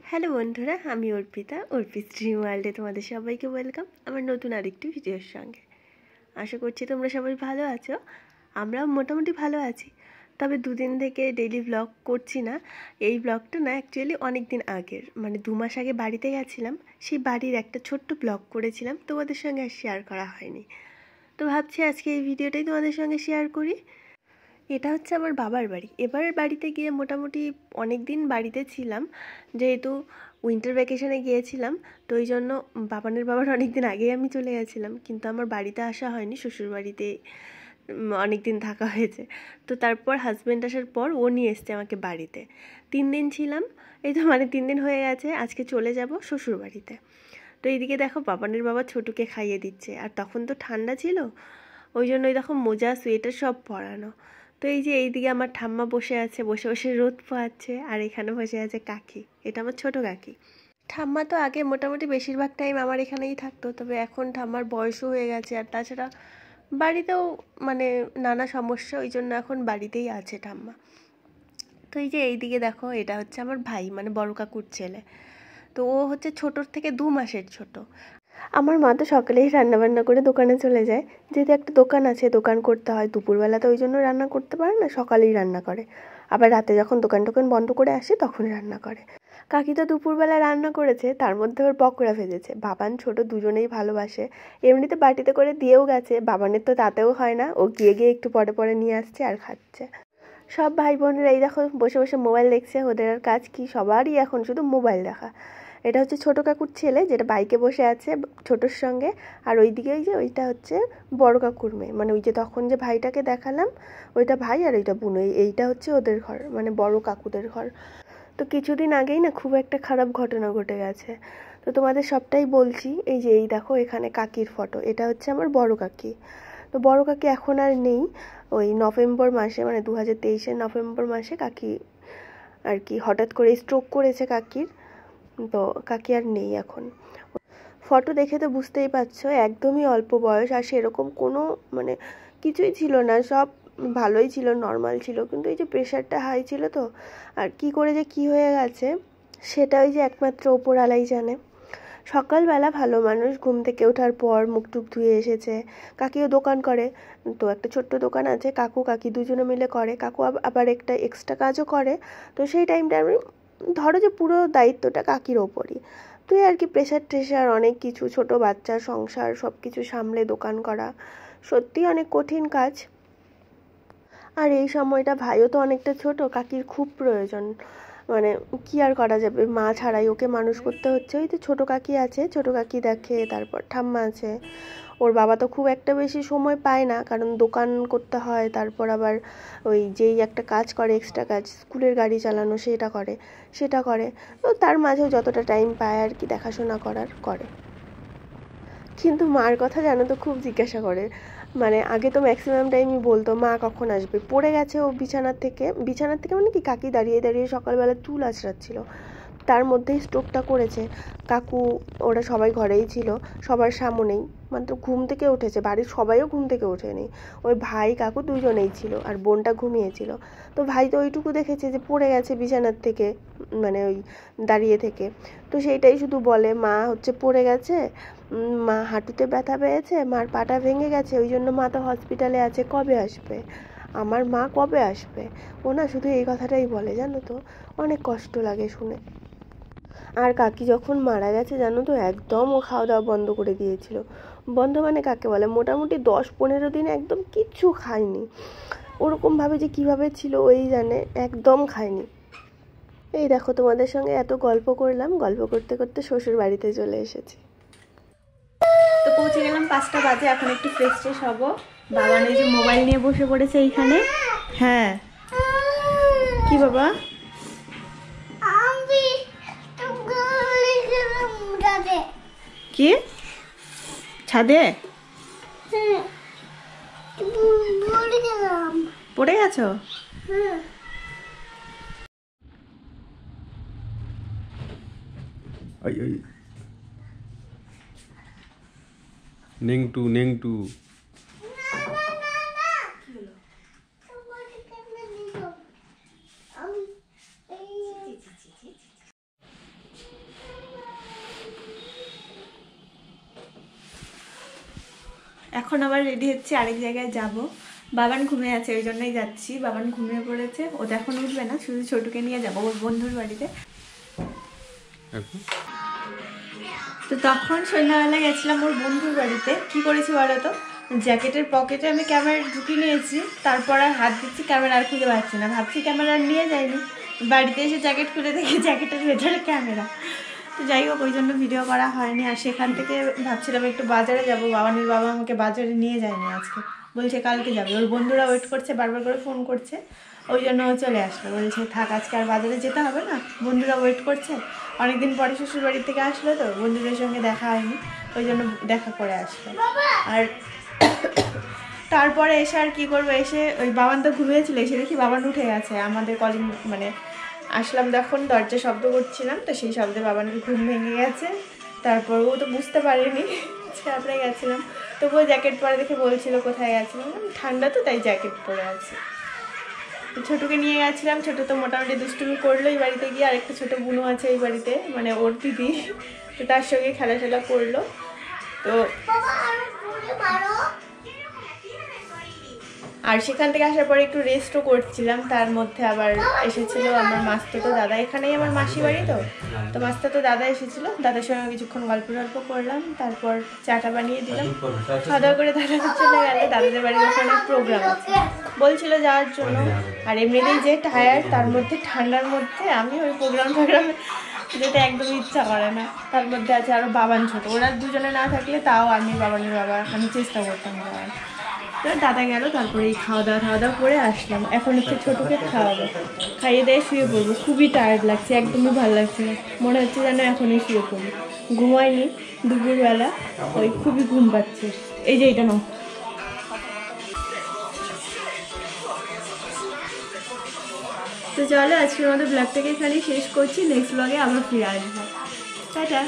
Hello বন্ধুরা, আমি Arpita. অর্পিস dream ওয়ার্ল্ডে তোমাদের সবাইকে ওয়েলকাম আমার নতুন আরেকটি ভিডিওর সঙ্গে। আশা করছি তোমরা সবাই ভালো আছো। আমরাও মোটামুটি ভালো আছি। তবে দুদিন থেকে ডেইলি ব্লগ করছি না। এই ব্লগটা না অ্যাকচুয়ালি অনেক দিন আগের, মানে 2 মাস আগে বাড়িতে গেছিলাম, সেই বাড়ির একটা ছোট্ট ব্লগ করেছিলাম, তোমাদের সঙ্গে আর শেয়ার করা হয়নি। তো ভাবছি আজকে এই ভিডিওটাই তোমাদের সঙ্গে শেয়ার করি। এটা হচ্ছে আমার বাবার বাড়ি। এবার বাড়িতে গিয়ে মোটামুটি অনেক দিন বাড়িতে ছিলাম, যেহেতু উইন্টার ভ্যাকেশনে গিয়েছিলাম, তো ওই জন্য বাবার অনেক দিন আগেই আমি চলে গেছিলাম, কিন্তু আমার বাড়িতে আসা হয়নি। শ্বশুর বাড়িতে অনেক দিন থাকা হয়েছে। তো তারপর হাজব্যান্ড আসার পর ও নিয়ে এসছে আমাকে বাড়িতে। 3 দিন ছিলাম, এই তো মানে 3 দিন হয়ে গেছে। আজকে চলে যাব শ্বশুর বাড়িতে। তো এইদিকে দেখো বাবা ছোটুকে খাইয়ে দিচ্ছে, আর তখন তো ঠান্ডা ছিল, ওই জন্য ওই দেখো মোজা সোয়েটার সব পরানো। তো এই যে এইদিকে আমার ঠাম্মা বসে আছে, বসে বসে রোদ পোহাচ্ছে, আর এখানে বসে আছে কাকি, এটা আমার ছোট কাকি। ঠাম্মা তো আগে মোটামুটি বেশিরভাগ টাইম আমার এখানেই থাকতো, তবে এখন ঠাম্মার বয়সও হয়ে গেছে, আর তাছাড়া বাড়িতেও মানে নানা সমস্যা, ওই জন্য এখন বাড়িতেই আছে ঠাম্মা। তো এই যে এইদিকে দেখো, এটা হচ্ছে আমার ভাই, মানে বড় কাকুর ছেলে। তো ও হচ্ছে ছোটোর থেকে 2 মাসের ছোট। আমার মা তো সকালেই রান্নাবান্না করে দোকানে চলে যায়, যেহেতু একটা দোকান আছে, দোকান করতে হয়। দুপুরবেলা তো ওই জন্য রান্না করতে পারে না, সকালেই রান্না করে। আবার রাতে যখন দোকান বন্ধ করে আসে তখন রান্না করে। কাকি তো দুপুরবেলা রান্না করেছে, তার মধ্যে ওর পকোড়া ভেজেছে। বাবান ছোট দুজনেই ভালোবাসে, এমনিতে বাটিতে করে দিয়েও গেছে। বাবানের তো তাতেও হয় না, ও গিয়ে গিয়ে একটু পরে পরে নিয়ে আসছে আর খাচ্ছে। সব ভাই বোনেরা এই দেখো বসে বসে মোবাইল দেখছে। ওদের আর কাজ কি, সবারই এখন শুধু মোবাইল দেখা। এটা হচ্ছে ছোট কাকুর ছেলে, যেটা বাইকে বসে আছে ছোটোর সঙ্গে। আর ওইদিকে ওই যে ওইটা হচ্ছে বড় কাকুর মেয়ে, মানে ওই যে তখন যে ভাইটাকে দেখালাম, ওইটা ভাই আর ওইটা বোন। এইটা হচ্ছে ওদের ঘর, মানে বড় কাকুদের ঘর। তো কিছুদিন আগেই না খুব একটা খারাপ ঘটনা ঘটে গেছে, তো তোমাদের সবটাই বলছি। এই যে এই দেখো এখানে কাকির ফটো, এটা হচ্ছে আমার বড় কাকি। তো বড় কাকি এখন আর নেই। ওই নভেম্বর মাসে, মানে 2023-এর নভেম্বর মাসে কাকি আর কি হঠাৎ করে স্ট্রোক করেছে কাকির। তো কাকি আর নেই এখন। ফটো দেখে তো বুঝতেই পারছো একদমই অল্প বয়স, আর সেরকম কোনো মানে কিছুই ছিল না, সব ভালোই ছিল, নর্মাল ছিল। কিন্তু এই যে প্রেশারটা হাই ছিল, তো আর কি করে যে কি হয়ে গেছে সেটা ওই যে একমাত্র ওপরওয়ালাই জানে। সকালবেলা ভালো মানুষ, ঘুম থেকে ওঠার পর মুখ টুক ধুয়ে এসেছে। কাকিও দোকান করে, তো একটা ছোট্ট দোকান আছে, কাকু কাকি দুজনে মিলে করে। কাকু আবার একটা এক্সট্রা কাজও করে। তো সেই টাইমটা আমি ধরো যে পুরো দায়িত্বটা কাকির ওপরই। তুই আর কি প্রেশার ট্রেশার অনেক কিছু, ছোট বাচ্চা, সংসার, সব কিছু সামলে দোকান করা সত্যিই অনেক কঠিন কাজ। আর এই সময়টা ভাইও তো অনেকটা ছোট, কাকির খুব প্রয়োজন। মানে কি আর করা যাবে, মা ছাড়াই ওকে মানুষ করতে হচ্ছে। ওই তো ছোটো কাকি আছে, ছোটো কাকি দেখে, তারপর ঠাম্মা আছে। ওর বাবা তো খুব একটা বেশি সময় পায় না, কারণ দোকান করতে হয়, তারপর আবার ওই যেই একটা কাজ করে এক্সট্রা কাজ, স্কুলের গাড়ি চালানো, সেটা করে। তো তার মাঝেও যতটা টাইম পায় আর কি দেখাশোনা করে। কিন্তু মার কথা জানো তো খুব জিজ্ঞাসা করে, মানে আগে তো ম্যাক্সিমাম টাইমই বলতো মা কখন আসবে। পড়ে গেছে ও বিছানার থেকে মানে কি কাকি দাঁড়িয়ে দাঁড়িয়ে সকালবেলা চুল আঁচড়াচ্ছিল, তার মধ্যেই স্ট্রোকটা করেছে। কাকু ওরা সবাই ঘরেই ছিল, সবার সামনেই, মাত্র ঘুম থেকে উঠেছে, বাড়ির সবাইও ঘুম থেকে ওঠেনি। ওই ভাই কাকু দুজনেই ছিল, আর বোনটা ঘুমিয়েছিল। তো ভাই তো ওইটুকু দেখেছে যে পড়ে গেছে বিছানার থেকে, মানে ওই দাঁড়িয়ে থেকে। তো সেইটাই শুধু বলে মা হচ্ছে পড়ে গেছে, মা হাঁটুতে ব্যথা পেয়েছে, মার পাটা ভেঙে গেছে, ওই জন্য মা তো হসপিটালে আছে, কবে আসবে, আমার মা কবে আসবে। ও না শুধু এই কথাটাই বলে, জানো তো অনেক কষ্ট লাগে শুনে। আর কাকি যখন মারা গেছে জানো তো একদম ও খাওয়া দাওয়া বন্ধ করে দিয়েছিল। বন্ধ মানে কাকে বলে, মোটামুটি 10-15 দিন একদম কিচ্ছু খায়নি। ওরকমভাবে যে কিভাবে ছিল ওই জানে, একদম খায়নি। এই দেখো তোমাদের সঙ্গে এত গল্প করলাম, গল্প করতে করতে শ্বশুর বাড়িতে চলে এসেছি। তো পৌঁছে গেলাম, 5টা বাজে, এখন একটু ফ্রেশ ট্রেশ হবো। বাবা এই যে মোবাইল নিয়ে বসে পড়েছে এইখানে। হ্যাঁ কি বাবা, কি ছাদে পড়ে গেছো? নেংটু এখন আবার রেডি হচ্ছে, আরেক জায়গায় যাব। বাবান ঘুমিয়ে আছে, ওই জন্যই যাচ্ছি। বাবান ঘুমিয়ে পড়েছে, ও তো এখন উঠবে না, শুধু ছোটুকে নিয়ে যাবো ওর বন্ধুর বাড়িতে। তো তখন সন্ধ্যাবেলা গেছিলাম ওর বন্ধুর বাড়িতে। কি করেছি বলো তো, জ্যাকেটের পকেটে আমি ক্যামেরা ঢুকিয়ে নিয়েছি, তারপর আর হাত দিচ্ছি, ক্যামেরা আর খুঁজে পাচ্ছি না। ভাবছি ক্যামেরা নিয়ে যাইনি, বাড়িতে এসে জ্যাকেট খুলে দেখি জ্যাকেটের ভেতরে ক্যামেরা। তো যাই হোক, ওই জন্য ভিডিও করা হয়নি। আর সেখান থেকে ভাবছিলাম একটু বাজারে যাব, বাবানের বাবা আমাকে বাজারে নিয়ে যায়নি আজকে, বলছে কালকে যাবে। ওর বন্ধুরা ওয়েট করছে, বারবার করে ফোন করছে, ওই জন্য ও চলে আসলো। বলছে থাক, আজকে আর বাজারে যেতে হবে না, বন্ধুরা ওয়েট করছে। অনেকদিন পরে শ্বশুর বাড়ির থেকে আসলো তো, বন্ধুদের সঙ্গে দেখা হয়নি, ওই জন্য দেখা করে আসলো। আর তারপরে এসে আর কি করবো, এসে ওই বাবান তো ঘুমিয়েছিল, এসে দেখি বাবান উঠে গেছে। আমাদের কলিং মানে আসলাম যখন, দরজা শব্দ করছিলাম, তো সেই শব্দে বাবানের ঘুম ভেঙে গেছে। তারপর ও তো বুঝতে পারেনি আমরা গেছিলাম, তবুও জ্যাকেট পরে দেখে বলছিল কোথায় গেছিলাম, ঠান্ডা তো তাই জ্যাকেট পরে আছে। ছোটুকে নিয়ে গেছিলাম, ছোটো তো মোটামুটি দুষ্টুমি করলো এই বাড়িতে গিয়ে। আর একটা ছোটো বুনু আছে এই বাড়িতে, মানে ওর দিদি, তো তার সঙ্গে খেলাধুলা করলো। তো আর সেখান থেকে আসার পরে একটু রেস্টও করছিলাম। তার মধ্যে আবার এসেছিলো আমার মাস্তুতো দাদা, এখানেই আমার মাসি বাড়ি, তো মাস্তুতো দাদা এসেছিলো, দাদার সঙ্গে কিছুক্ষণ গল্প করলাম। তারপর চাটা বানিয়ে দিলাম, খাওয়া দাওয়া করে দাদা চলে গেল। দাদাদের বাড়ির ওখানে প্রোগ্রাম আছে, বলছিল যাওয়ার জন্য। আর এমনিতেই যে টায়ার্ড, তার মধ্যে ঠান্ডার মধ্যে আমি ওই প্রোগ্রামে যেতে একদমই ইচ্ছা করে না। তার মধ্যে আছে আরও বাবান ছোটো, ওরা দুজনে না থাকলে তাও আমি বাবানের বাবা আমি চেষ্টা করতাম যাওয়ার। দাদা গেল, তারপরে এই খাওয়া দাওয়া করে আসলাম। এখন হচ্ছে ছোটোকে খাওয়াবো, খাইয়ে দিয়ে শুয়ে পড়বো। খুবই টায়ার্ড লাগছে, একদমই ভালো লাগছে না, মনে হচ্ছে যেন এখনই শুয়ে পড়বো। ঘুমাইনি দুপুরবেলা, ওই খুবই ঘুম পাচ্ছে। এই যে এইটা নাও। তো চলো, আজকের মতো ব্লগটাকে এখানেই শেষ করছি। নেক্সট ব্লগে আবার ফিরে আসবো। টাটা।